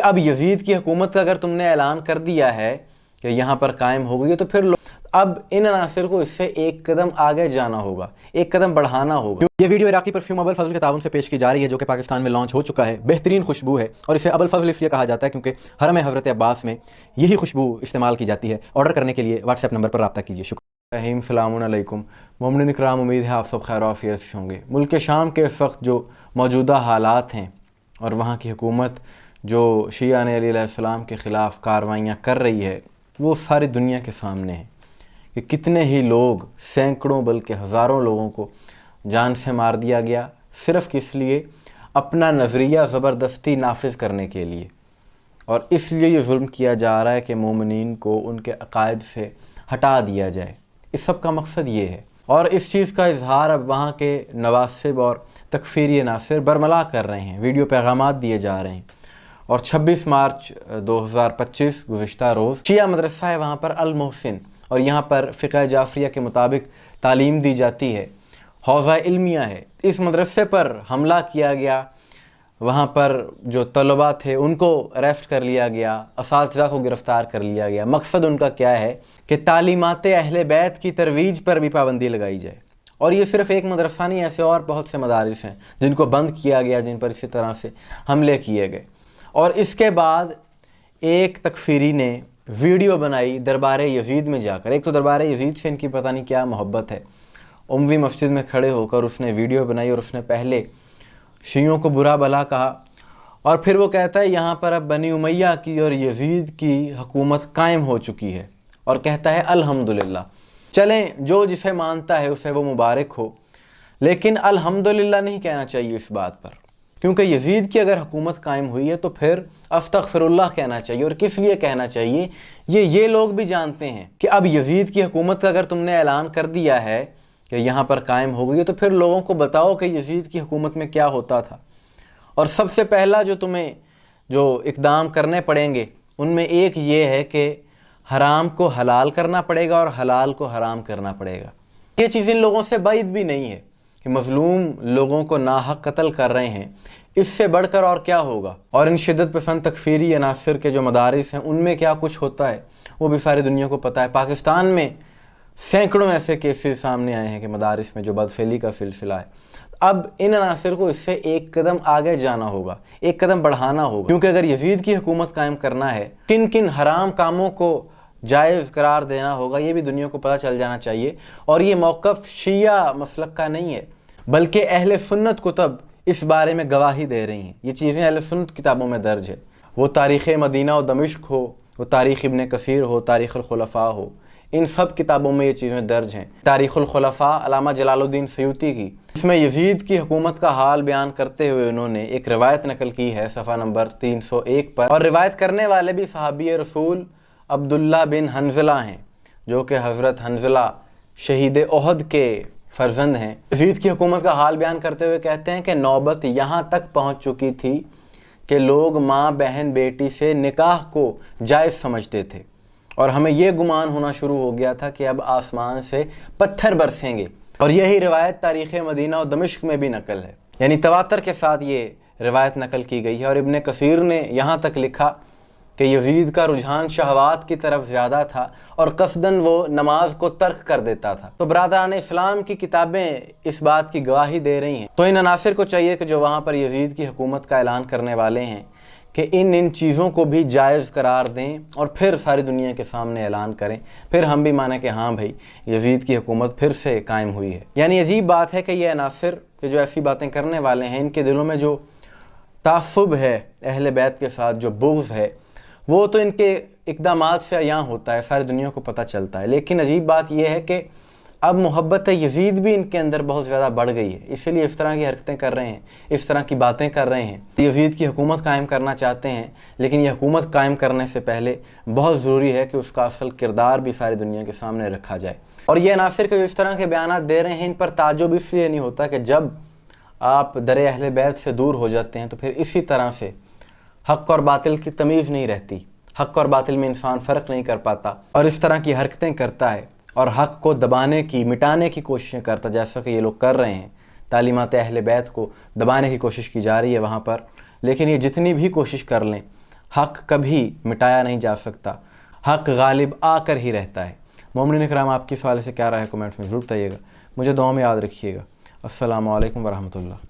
اب یزید کی حکومت کا اگر تم نے اعلان کر دیا ہے کہ یہاں پر قائم ہو گئی ہے تو پھر اب ان عناصر کو اس سے ایک قدم آگے جانا ہوگا، ایک قدم بڑھانا ہوگا۔ یہ ویڈیو عراقی پرفیوم ابو الفضل کے تعاون سے پیش کی جا رہی ہے، جو کہ پاکستان میں لانچ ہو چکا ہے۔ بہترین خوشبو ہے اور اسے ابو الفضل اس لیے کہا جاتا ہے کیونکہ حرم حضرت عباس میں یہی خوشبو استعمال کی جاتی ہے۔ آرڈر کرنے کے لیے واٹس ایپ نمبر پر رابطہ کیجیے۔ شکریہ۔ رحیم، السلام علیکم مومنین اکرام، امید ہے آپ سب خیر و عافیت سے ہوں گے۔ ملک شام کے اس وقت جو موجودہ حالات ہیں اور وہاں کی حکومت جو شیعہ نے علیہ السلام کے خلاف کارروائیاں کر رہی ہے، وہ ساری دنیا کے سامنے ہے کہ کتنے ہی لوگ، سینکڑوں بلکہ ہزاروں لوگوں کو جان سے مار دیا گیا، صرف کس لیے؟ اپنا نظریہ زبردستی نافذ کرنے کے لیے۔ اور اس لیے یہ ظلم کیا جا رہا ہے کہ مومنین کو ان کے عقائد سے ہٹا دیا جائے۔ اس سب کا مقصد یہ ہے، اور اس چیز کا اظہار اب وہاں کے نواسب اور تکفیری عناصر برملا کر رہے ہیں، ویڈیو پیغامات دیے جا رہے ہیں۔ اور 26 مارچ 2025 گزشتہ روز شیعہ مدرسہ ہے وہاں پر المحسن، اور یہاں پر فقہ جعفریہ کے مطابق تعلیم دی جاتی ہے، حوزہ علمیہ ہے۔ اس مدرسے پر حملہ کیا گیا، وہاں پر جو طلباء تھے ان کو اریسٹ کر لیا گیا، اساتذہ کو گرفتار کر لیا گیا۔ مقصد ان کا کیا ہے کہ تعلیمات اہل بیت کی ترویج پر بھی پابندی لگائی جائے۔ اور یہ صرف ایک مدرسہ نہیں، ایسے اور بہت سے مدارس ہیں جن کو بند کیا گیا، جن پر اسی طرح سے حملے کیے گئے۔ اور اس کے بعد ایک تکفیری نے ویڈیو بنائی دربار یزید میں جا کر۔ ایک تو دربار یزید سے ان کی پتہ نہیں کیا محبت ہے، اموی مسجد میں کھڑے ہو کر اس نے ویڈیو بنائی اور اس نے پہلے شیعوں کو برا بھلا کہا، اور پھر وہ کہتا ہے یہاں پر اب بنی امیہ کی اور یزید کی حکومت قائم ہو چکی ہے، اور کہتا ہے الحمدللہ۔ چلیں، جو جسے مانتا ہے اسے وہ مبارک ہو، لیکن الحمدللہ نہیں کہنا چاہیے اس بات پر، کیونکہ یزید کی اگر حکومت قائم ہوئی ہے تو پھر استغفر اللہ کہنا چاہیے۔ اور کس لیے کہنا چاہیے؟ یہ لوگ بھی جانتے ہیں کہ اب یزید کی حکومت کا اگر تم نے اعلان کر دیا ہے کہ یہاں پر قائم ہو گئی ہے تو پھر لوگوں کو بتاؤ کہ یزید کی حکومت میں کیا ہوتا تھا۔ اور سب سے پہلا جو تمہیں جو اقدام کرنے پڑیں گے ان میں ایک یہ ہے کہ حرام کو حلال کرنا پڑے گا اور حلال کو حرام کرنا پڑے گا۔ یہ چیز ان لوگوں سے بعید بھی نہیں ہے کہ مظلوم لوگوں کو ناحق قتل کر رہے ہیں، اس سے بڑھ کر اور کیا ہوگا؟ اور ان شدت پسند تکفیری عناصر کے جو مدارس ہیں ان میں کیا کچھ ہوتا ہے وہ بھی ساری دنیا کو پتہ ہے۔ پاکستان میں سینکڑوں ایسے کیسز سامنے آئے ہیں کہ مدارس میں جو بدفعلی کا سلسلہ ہے۔ اب ان عناصر کو اس سے ایک قدم آگے جانا ہوگا، ایک قدم بڑھانا ہوگا، کیونکہ اگر یزید کی حکومت قائم کرنا ہے، کن کن حرام کاموں کو جائز قرار دینا ہوگا یہ بھی دنیا کو پتہ چل جانا چاہیے۔ اور یہ موقف شیعہ مسلک کا نہیں ہے، بلکہ اہل سنت کتب اس بارے میں گواہی دے رہی ہیں۔ یہ چیزیں اہل سنت کتابوں میں درج ہے، وہ تاریخ مدینہ و دمشق ہو، وہ تاریخ ابن کثیر ہو، تاریخ الخلفاء ہو، ان سب کتابوں میں یہ چیزیں درج ہیں۔ تاریخ الخلفاء علامہ جلال الدین سیوطی کی، اس میں یزید کی حکومت کا حال بیان کرتے ہوئے انہوں نے ایک روایت نقل کی ہے صفحہ نمبر 301 پر، اور روایت کرنے والے بھی صحابی رسول عبداللہ بن حنظلہ ہیں، جو کہ حضرت حنظلہ شہید احد کے فرزند ہیں۔ یزید کی حکومت کا حال بیان کرتے ہوئے کہتے ہیں کہ نوبت یہاں تک پہنچ چکی تھی کہ لوگ ماں بہن بیٹی سے نکاح کو جائز سمجھتے تھے، اور ہمیں یہ گمان ہونا شروع ہو گیا تھا کہ اب آسمان سے پتھر برسیں گے۔ اور یہی روایت تاریخ مدینہ و دمشق میں بھی نقل ہے، یعنی تواتر کے ساتھ یہ روایت نقل کی گئی ہے۔ اور ابن کثیر نے یہاں تک لکھا کہ یزید کا رجحان شہوات کی طرف زیادہ تھا اور قصداً وہ نماز کو ترک کر دیتا تھا۔ تو برادران اسلام کی کتابیں اس بات کی گواہی دے رہی ہیں، تو ان عناصر کو چاہیے کہ جو وہاں پر یزید کی حکومت کا اعلان کرنے والے ہیں کہ ان چیزوں کو بھی جائز قرار دیں اور پھر ساری دنیا کے سامنے اعلان کریں، پھر ہم بھی مانیں کہ ہاں بھائی یزید کی حکومت پھر سے قائم ہوئی ہے۔ یعنی عجیب بات ہے کہ یہ عناصر کہ جو ایسی باتیں کرنے والے ہیں، ان کے دلوں میں جو تعصب ہے اہل بیت کے ساتھ، جو بغض ہے، وہ تو ان کے اقدامات سے عیاں ہوتا ہے، ساری دنیا کو پتہ چلتا ہے۔ لیکن عجیب بات یہ ہے کہ اب محبت یزید بھی ان کے اندر بہت زیادہ بڑھ گئی ہے، اسی لیے اس طرح کی حرکتیں کر رہے ہیں، اس طرح کی باتیں کر رہے ہیں۔ یزید کی حکومت قائم کرنا چاہتے ہیں، لیکن یہ حکومت قائم کرنے سے پہلے بہت ضروری ہے کہ اس کا اصل کردار بھی ساری دنیا کے سامنے رکھا جائے۔ اور یہ عناصر کے جو اس طرح کے بیانات دے رہے ہیں، ان پر تعجب اس لیے نہیں ہوتا کہ جب آپ در اہل بیت سے دور ہو جاتے ہیں تو پھر اسی طرح سے حق اور باطل کی تمیز نہیں رہتی، حق اور باطل میں انسان فرق نہیں کر پاتا اور اس طرح کی حرکتیں کرتا ہے اور حق کو دبانے کی، مٹانے کی کوششیں کرتا، جیسا کہ یہ لوگ کر رہے ہیں۔ تعلیمات اہل بیت کو دبانے کی کوشش کی جا رہی ہے وہاں پر، لیکن یہ جتنی بھی کوشش کر لیں حق کبھی مٹایا نہیں جا سکتا، حق غالب آ کر ہی رہتا ہے۔ مومنین اکرام، آپ کی سوال سے کیا رائے ہے کمنٹس میں ضرور بتائیے گا، مجھے دعاؤں میں یاد رکھیے گا۔ السلام علیکم ورحمۃ اللہ۔